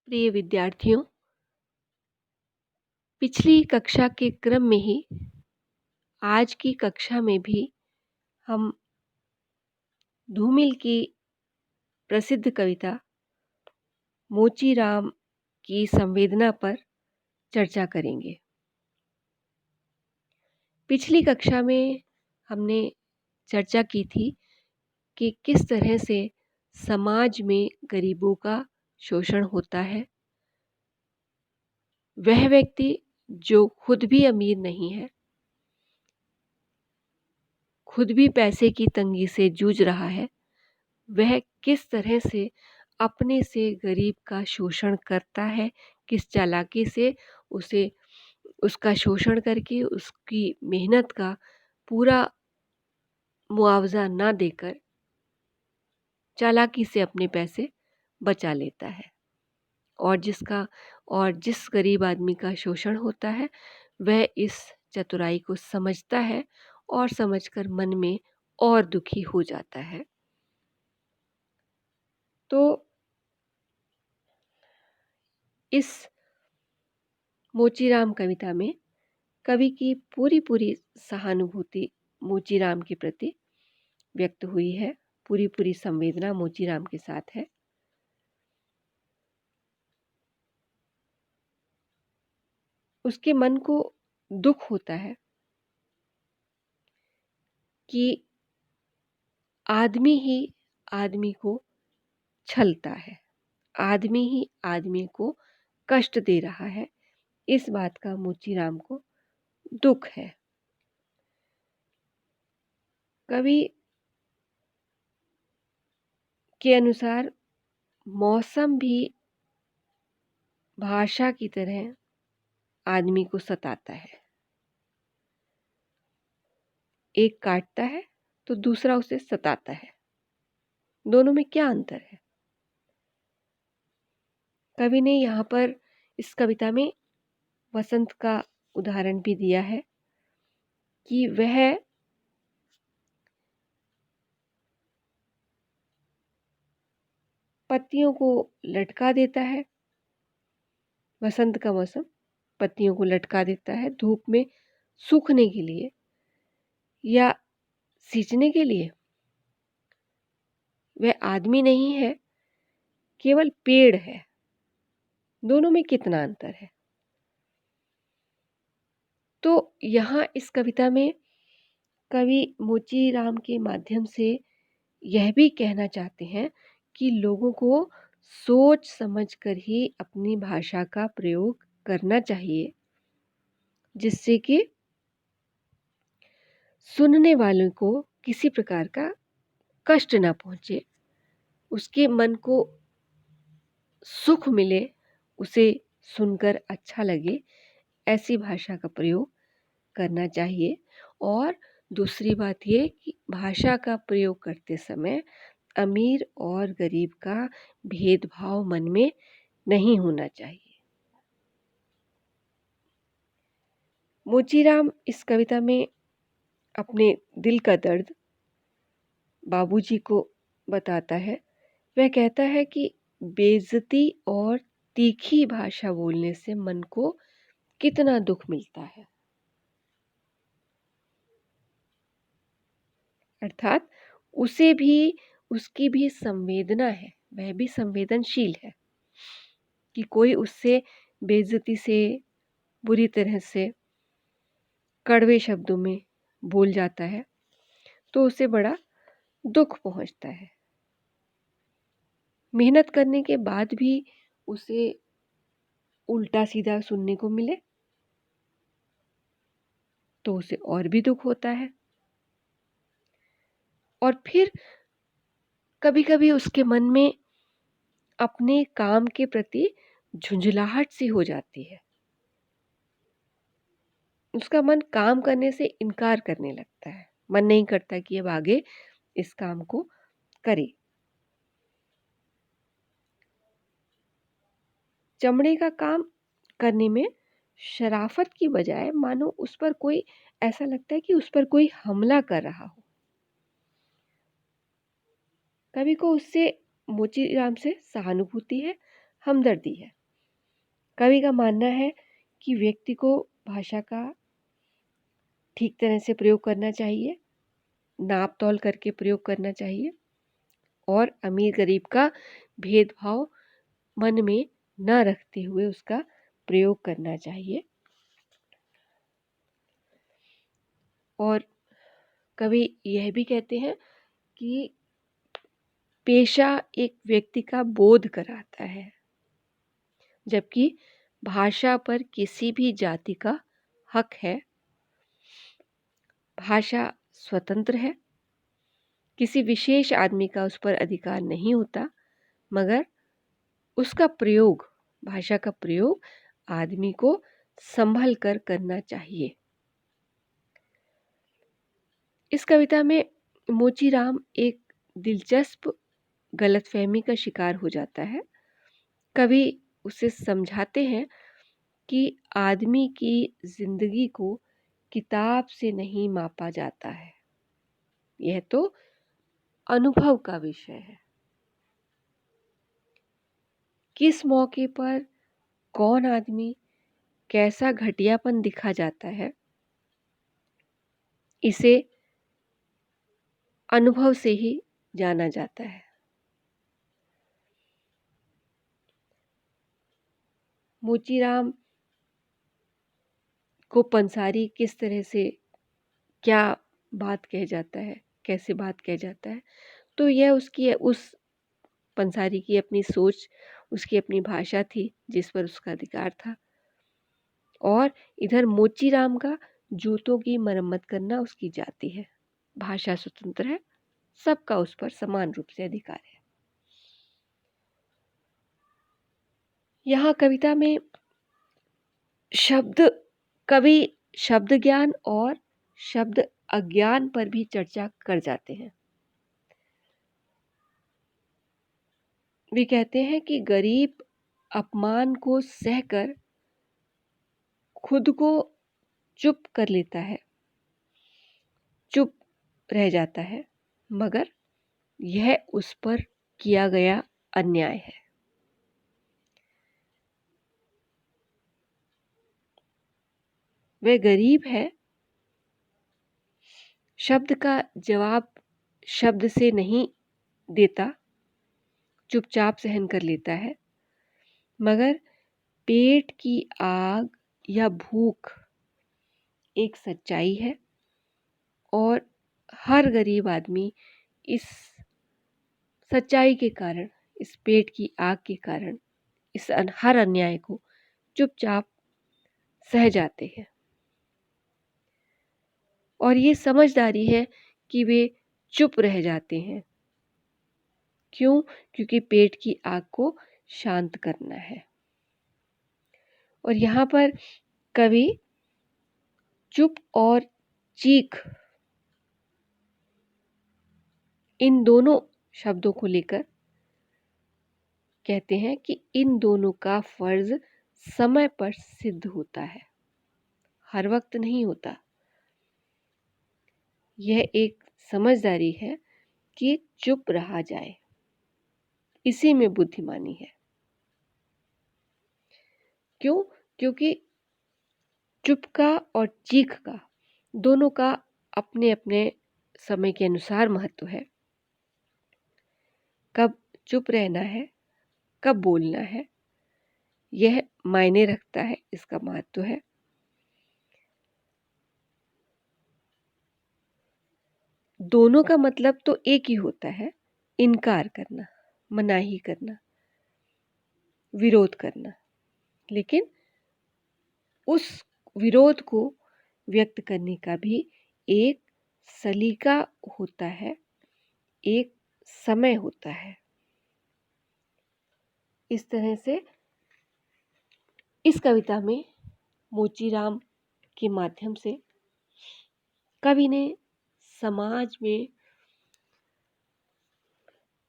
प्रिय विद्यार्थियों, पिछली कक्षा के क्रम में ही आज की कक्षा में भी हम धूमिल की प्रसिद्ध कविता मोचीराम की संवेदना पर चर्चा करेंगे। पिछली कक्षा में हमने चर्चा की थी कि किस तरह से समाज में गरीबों का शोषण होता है। वह व्यक्ति जो खुद भी अमीर नहीं है, खुद भी पैसे की तंगी से जूझ रहा है, वह किस तरह से अपने से गरीब का शोषण करता है, किस चालाकी से उसे उसका शोषण करके उसकी मेहनत का पूरा मुआवजा ना देकर चालाकी से अपने पैसे बचा लेता है। और जिस गरीब आदमी का शोषण होता है, वह इस चतुराई को समझता है और समझकर मन में और दुखी हो जाता है। तो इस मोचीराम कविता में कवि की पूरी सहानुभूति मोचीराम के प्रति व्यक्त हुई है। पूरी संवेदना मोचीराम के साथ है। उसके मन को दुख होता है कि आदमी ही आदमी को छलता है, आदमी ही आदमी को कष्ट दे रहा है। इस बात का मोचीराम को दुख है। कवि के अनुसार मौसम भी भाषा की तरह आदमी को सताता है। एक काटता है तो दूसरा उसे सताता है। दोनों में क्या अंतर है? कवि ने यहाँ पर इस कविता में वसंत का उदाहरण भी दिया है कि वह पत्तियों को लटका देता है। वसंत का मौसम पत्तियों को लटका देता है धूप में सूखने के लिए या सींचने के लिए। वह आदमी नहीं है, केवल पेड़ है। दोनों में कितना अंतर है? तो यहाँ इस कविता में कवि मोचीराम के माध्यम से यह भी कहना चाहते हैं कि लोगों को सोच समझकर ही अपनी भाषा का प्रयोग करना चाहिए, जिससे कि सुनने वालों को किसी प्रकार का कष्ट ना पहुंचे, उसके मन को सुख मिले, उसे सुनकर अच्छा लगे, ऐसी भाषा का प्रयोग करना चाहिए। और दूसरी बात ये कि भाषा का प्रयोग करते समय अमीर और गरीब का भेदभाव मन में नहीं होना चाहिए। मोचीराम इस कविता में अपने दिल का दर्द बाबूजी को बताता है। वह कहता है कि बेइज्जती और तीखी भाषा बोलने से मन को कितना दुख मिलता है। अर्थात उसे भी, उसकी भी संवेदना है, वह भी संवेदनशील है कि कोई उससे बेइज्जती से, बुरी तरह से, कड़वे शब्दों में बोल जाता है तो उसे बड़ा दुख पहुंचता है। मेहनत करने के बाद भी उसे उल्टा सीधा सुनने को मिले तो उसे और भी दुख होता है। और फिर कभी-कभी उसके मन में अपने काम के प्रति झुंझलाहट सी हो जाती है। उसका मन काम करने से इनकार करने लगता है। मन नहीं करता कि अब आगे इस काम को करे। चमड़े का काम करने में शराफत की बजाय मानो उस पर कोई, ऐसा लगता है कि उस पर कोई हमला कर रहा हो। कवि को उससे, मोचीराम से सहानुभूति है। हमदर्दी है। कवि का मानना है कि व्यक्ति को भाषा का ठीक तरह से प्रयोग करना चाहिए, नाप तौल करके प्रयोग करना चाहिए और अमीर गरीब का भेदभाव मन में न रखते हुए उसका प्रयोग करना चाहिए। और कवि यह भी कहते हैं कि पेशा एक व्यक्ति का बोध कराता है, जबकि भाषा पर किसी भी जाति का हक है। भाषा स्वतंत्र है, किसी विशेष आदमी का उस पर अधिकार नहीं होता, मगर उसका प्रयोग, भाषा का प्रयोग आदमी को संभल कर करना चाहिए। इस कविता में मोचीराम एक दिलचस्प गलतफहमी का शिकार हो जाता है। कवि उसे समझाते हैं कि आदमी की जिंदगी को किताब से नहीं मापा जाता है, यह तो अनुभव का विषय है। किस मौके पर कौन आदमी कैसा घटियापन दिखा जाता है, इसे अनुभव से ही जाना जाता है। मोचीराम को पंसारी किस तरह से क्या बात कह जाता है, कैसे बात कह जाता है, तो यह उसकी उस पंसारी की अपनी सोच, उसकी अपनी भाषा थी जिस पर उसका अधिकार था। और इधर मोचीराम का जूतों की मरम्मत करना उसकी जाति है। भाषा स्वतंत्र है, सबका उस पर समान रूप से अधिकार है। यहाँ कविता में कवि शब्द ज्ञान और शब्द अज्ञान पर भी चर्चा कर जाते हैं। वे कहते हैं कि गरीब अपमान को सहकर खुद को चुप कर लेता है, चुप रह जाता है, मगर यह उस पर किया गया अन्याय है। वह गरीब है, शब्द का जवाब शब्द से नहीं देता, चुपचाप सहन कर लेता है, मगर पेट की आग या भूख एक सच्चाई है और हर गरीब आदमी इस सच्चाई के कारण, इस पेट की आग के कारण, इस हर अन्याय को चुपचाप सह जाते हैं। और ये समझदारी है कि वे चुप रह जाते हैं। क्यों? क्योंकि पेट की आग को शांत करना है। और यहाँ पर कवि चुप और चीख, इन दोनों शब्दों को लेकर कहते हैं कि इन दोनों का फर्ज समय पर सिद्ध होता है, हर वक्त नहीं होता। यह एक समझदारी है कि चुप रहा जाए, इसी में बुद्धिमानी है। क्यों? क्योंकि चुप का और चीख का दोनों का अपने अपने समय के अनुसार महत्व है। कब चुप रहना है, कब बोलना है, यह मायने रखता है, इसका महत्व है। दोनों का मतलब तो एक ही होता है, इनकार करना, मनाही करना, विरोध करना। लेकिन उस विरोध को व्यक्त करने का भी एक सलीका होता है, एक समय होता है। इस तरह से इस कविता में मोचीराम के माध्यम से कवि ने समाज में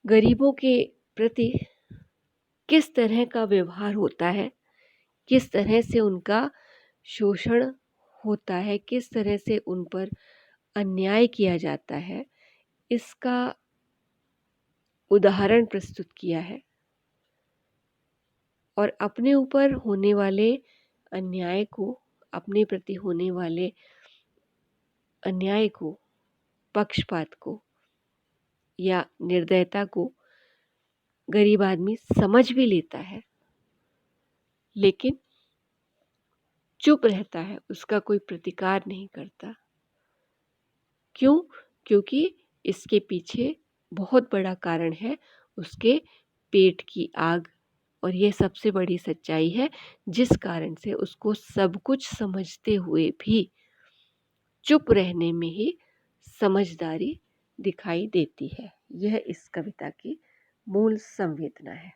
गरीबों के प्रति किस तरह का व्यवहार होता है, किस तरह से उनका शोषण होता है, किस तरह से उन पर अन्याय किया जाता है, इसका उदाहरण प्रस्तुत किया है। और अपने ऊपर होने वाले अन्याय को, अपने प्रति होने वाले अन्याय को, पक्षपात को या निर्दयता को गरीब आदमी समझ भी लेता है, लेकिन चुप रहता है, उसका कोई प्रतिकार नहीं करता। क्यों? क्योंकि इसके पीछे बहुत बड़ा कारण है उसके पेट की आग, और ये सबसे बड़ी सच्चाई है जिस कारण से उसको सब कुछ समझते हुए भी चुप रहने में ही समझदारी दिखाई देती है। यह इस कविता की मूल संवेदना है।